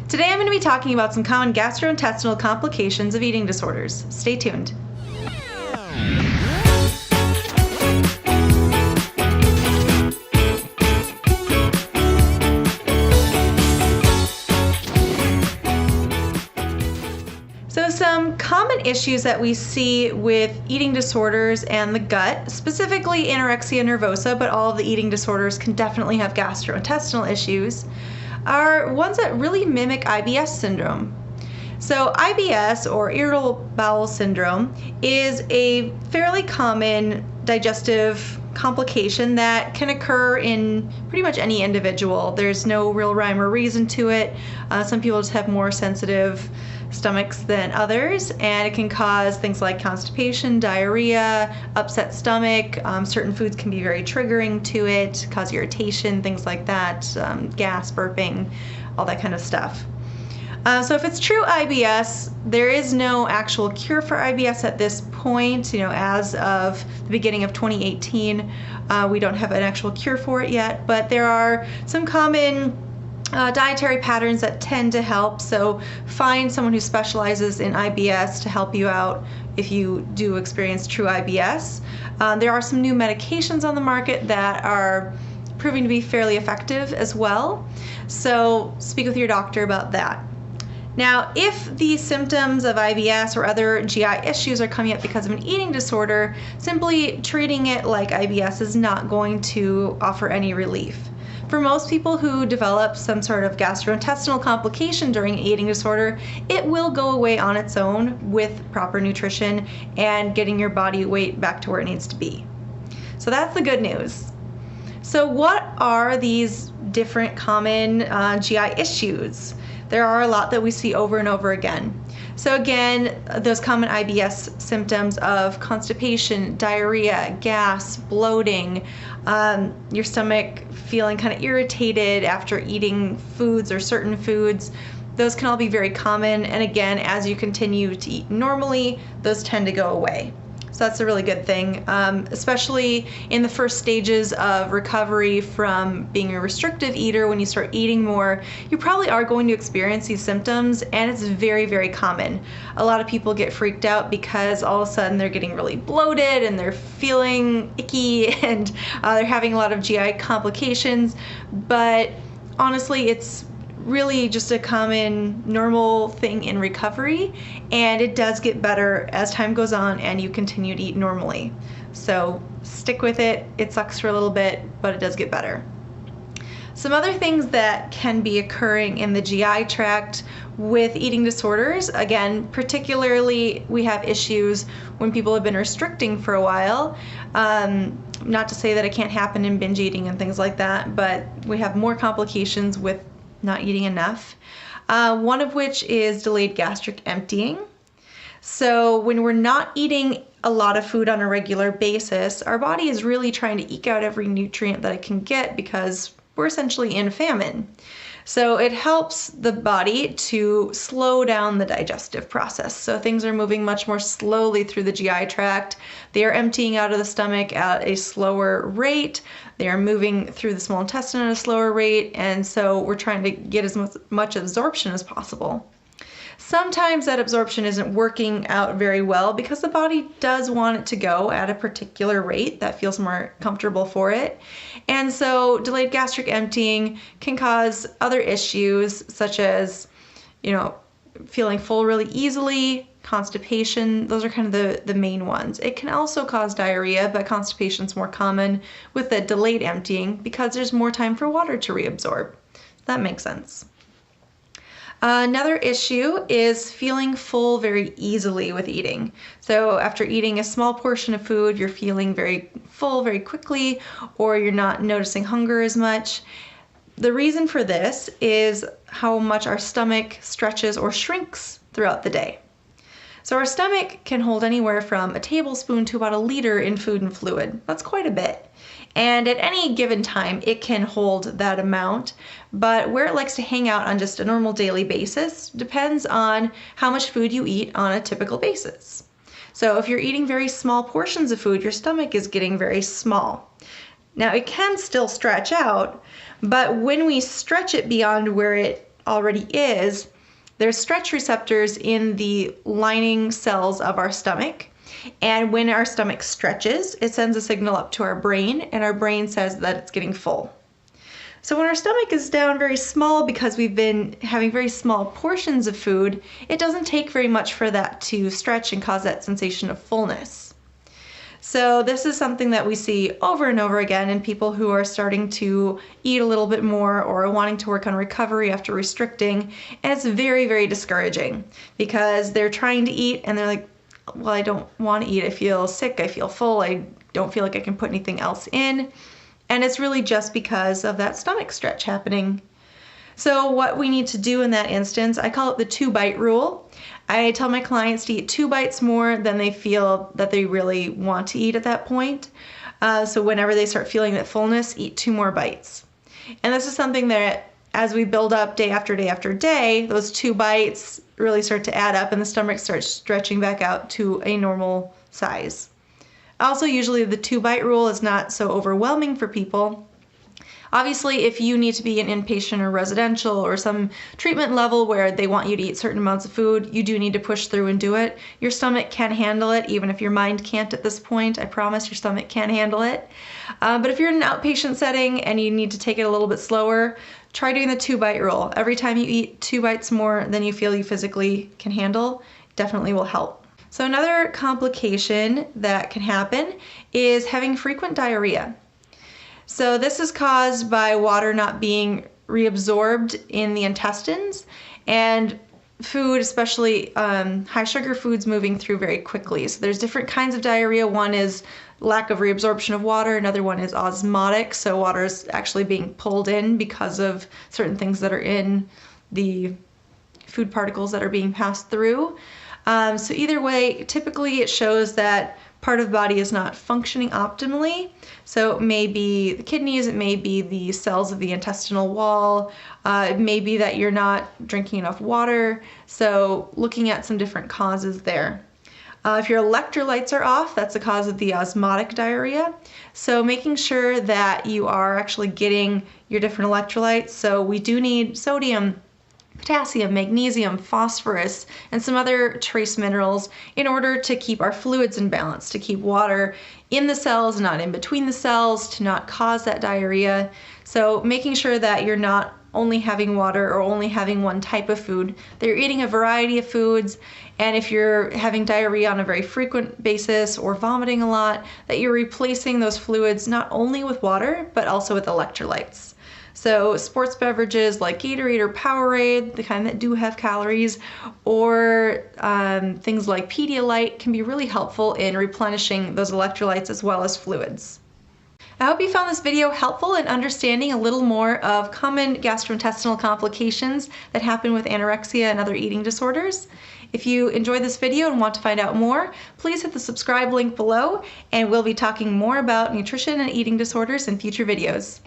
Today I'm going to be talking about some common gastrointestinal complications of eating disorders. Stay tuned. So some common issues that we see with eating disorders and the gut, specifically anorexia nervosa, but all of the eating disorders can definitely have gastrointestinal issues, are ones that really mimic IBS syndrome. So IBS, or irritable bowel syndrome, is a fairly common digestive complication that can occur in pretty much any individual. There's no real rhyme or reason to it. Some people just have more sensitive stomachs than others, and it can cause things like constipation, diarrhea, upset stomach. Certain foods can be very triggering to it, cause irritation, things like that, gas, burping, all that kind of stuff. So if it's true IBS, there is no actual cure for IBS at this point. As of the beginning of 2018, we don't have an actual cure for it yet, but there are some common dietary patterns that tend to help. So find someone who specializes in IBS to help you out if you do experience true IBS. There are some new medications on the market that are proving to be fairly effective as well. So speak with your doctor about that. Now, if the symptoms of IBS or other GI issues are coming up because of an eating disorder, simply treating it like IBS is not going to offer any relief. For most people who develop some sort of gastrointestinal complication during an eating disorder, it will go away on its own with proper nutrition and getting your body weight back to where it needs to be. So that's the good news. So what are these different common GI issues? There are a lot that we see over and over again. So again, those common IBS symptoms of constipation, diarrhea, gas, bloating, your stomach feeling kind of irritated after eating foods or certain foods, those can all be very common. And again, as you continue to eat normally, those tend to go away. So that's a really good thing, especially in the first stages of recovery from being a restrictive eater. When you start eating more, you probably are going to experience these symptoms, and it's very, very common. A lot of people get freaked out because all of a sudden they're getting really bloated and they're feeling icky and they're having a lot of GI complications. But honestly, it's really just a common normal thing in recovery, and it does get better as time goes on and you continue to eat normally. So stick with it. It sucks for a little bit, but it does get better. Some other things that can be occurring in the GI tract with eating disorders, again, particularly we have issues when people have been restricting for a while. Not to say that it can't happen in binge eating and things like that, but we have more complications with not eating enough, one of which is delayed gastric emptying. So when we're not eating a lot of food on a regular basis, our body is really trying to eke out every nutrient that it can get because we're essentially in famine. So it helps the body to slow down the digestive process. So things are moving much more slowly through the GI tract. They are emptying out of the stomach at a slower rate. They are moving through the small intestine at a slower rate. And so we're trying to get as much absorption as possible. Sometimes that absorption isn't working out very well because the body does want it to go at a particular rate that feels more comfortable for it. And so delayed gastric emptying can cause other issues such as, feeling full really easily, constipation. Those are kind of the main ones. It can also cause diarrhea, but constipation is more common with the delayed emptying because there's more time for water to reabsorb. That makes sense. Another issue is feeling full very easily with eating. So after eating a small portion of food, you're feeling very full very quickly, or you're not noticing hunger as much. The reason for this is how much our stomach stretches or shrinks throughout the day. So our stomach can hold anywhere from a tablespoon to about a liter in food and fluid. That's quite a bit. And at any given time, it can hold that amount, but where it likes to hang out on just a normal daily basis depends on how much food you eat on a typical basis. So if you're eating very small portions of food, your stomach is getting very small. Now it can still stretch out, but when we stretch it beyond where it already is, there's stretch receptors in the lining cells of our stomach. And when our stomach stretches, it sends a signal up to our brain, and our brain says that it's getting full. So when our stomach is down very small because we've been having very small portions of food, it doesn't take very much for that to stretch and cause that sensation of fullness. So this is something that we see over and over again in people who are starting to eat a little bit more or wanting to work on recovery after restricting. And it's very, very discouraging because they're trying to eat and they're like, well, I don't want to eat. I feel sick. I feel full. I don't feel like I can put anything else in. And it's really just because of that stomach stretch happening. So what we need to do in that instance, I call it the 2-bite rule. I tell my clients to eat 2 bites more than they feel that they really want to eat at that point. So whenever they start feeling that fullness, eat 2 more bites. And this is something that as we build up day after day after day, those 2 bites really start to add up and the stomach starts stretching back out to a normal size. Also, usually the 2-bite rule is not so overwhelming for people. Obviously, if you need to be an inpatient or residential or some treatment level where they want you to eat certain amounts of food, you do need to push through and do it. Your stomach can handle it, even if your mind can't at this point. I promise your stomach can handle it. But if you're in an outpatient setting and you need to take it a little bit slower, try doing the 2-bite rule. Every time you eat 2 bites more than you feel you physically can handle, definitely will help. So another complication that can happen is having frequent diarrhea. So this is caused by water not being reabsorbed in the intestines and food, especially high sugar foods, moving through very quickly. So there's different kinds of diarrhea. One is lack of reabsorption of water. Another one is osmotic. So water is actually being pulled in because of certain things that are in the food particles that are being passed through. So either way, typically it shows that part of the body is not functioning optimally. So it may be the kidneys, it may be the cells of the intestinal wall, it may be that you're not drinking enough water. So looking at some different causes there. If your electrolytes are off, that's the cause of the osmotic diarrhea. So making sure that you are actually getting your different electrolytes. So we do need sodium, potassium, magnesium, phosphorus, and some other trace minerals in order to keep our fluids in balance, to keep water in the cells, not in between the cells, to not cause that diarrhea. So making sure that you're not only having water or only having one type of food, that you're eating a variety of foods, and if you're having diarrhea on a very frequent basis or vomiting a lot, that you're replacing those fluids not only with water, but also with electrolytes. So sports beverages like Gatorade or Powerade, the kind that do have calories, or things like Pedialyte can be really helpful in replenishing those electrolytes as well as fluids. I hope you found this video helpful in understanding a little more of common gastrointestinal complications that happen with anorexia and other eating disorders. If you enjoyed this video and want to find out more, please hit the subscribe link below, and we'll be talking more about nutrition and eating disorders in future videos.